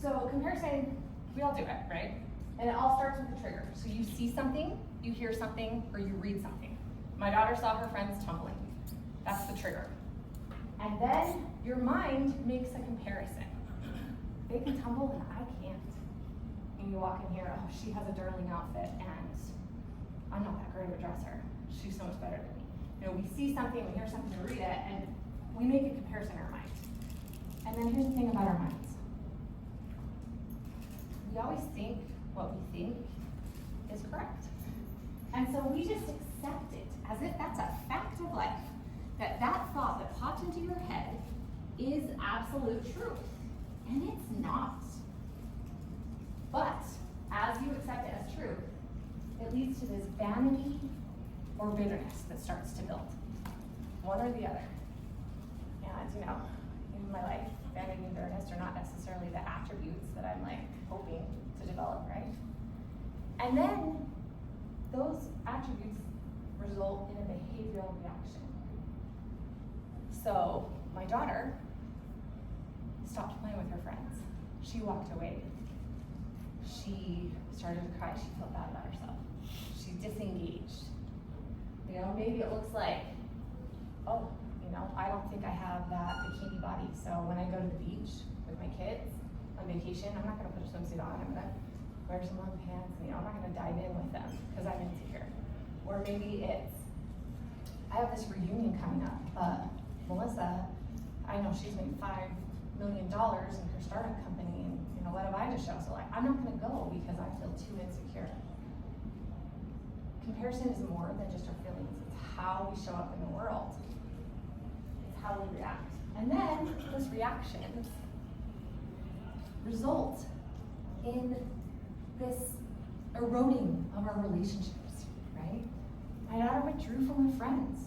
So comparison, we all do it, right? And it all starts with a trigger. So you see something, you hear something, or you read something. My daughter saw her friends tumbling. That's the trigger. And then your mind makes a comparison. They can tumble and I can't. And you walk in here, oh, she has a darling outfit and I'm not that great of a dresser. She's so much better than me. You know, we see something, we hear something, we read it, and we make a comparison in our mind. And then here's the thing about our minds. We always think what we think is correct. And so we just accept it as if that's a fact of life, that that thought that popped into your head is absolute truth. And it's not. But as you accept it as true, it leads to this vanity or bitterness that starts to build. One or the other. And you know, in my life, vanity and bitterness are not necessarily the attributes that I'm like hoping to develop, right? And then those attributes result in a behavioral reaction. So my daughter stopped playing with her friends. She walked away. She started to cry. She felt bad about herself. She disengaged. You know, maybe it looks like, oh, you know, I don't think I have that bikini body. So when I go to the beach with my kids on vacation, I'm not going to put a swimsuit on. I'm going to wear some long pants. And, you know, I'm not going to dive in with them because I'm insecure. Or maybe it's, I have this reunion coming up. Melissa, I know she's made $5 million in her startup company, and you know, what have I to show? So like, I'm not going to go because I feel too insecure. Comparison is more than just our feelings. It's how we show up in the world. It's how we react. And then those reactions result in this eroding of our relationships, right? My daughter withdrew from her friends.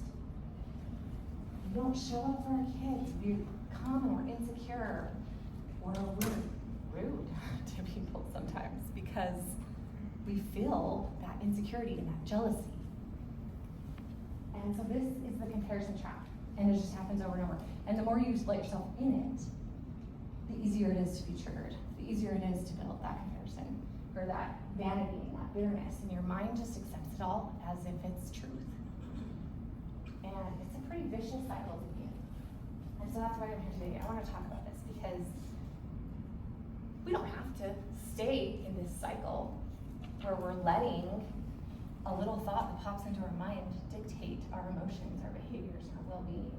We don't show up for our kids. We come and we're insecure, or we're rude to people sometimes because we feel that insecurity and that jealousy. And so this is the comparison trap, and it just happens over and over. And the more you let yourself in it, the easier it is to be triggered, the easier it is to build that comparison, or that vanity and that bitterness, and your mind just accepts it all as if it's truth. And it's a pretty vicious cycle to be in. And so that's why I'm here today. I want to talk about this because we don't have to stay in this cycle where we're letting a little thought that pops into our mind dictate our emotions, our behaviors, and our well-being.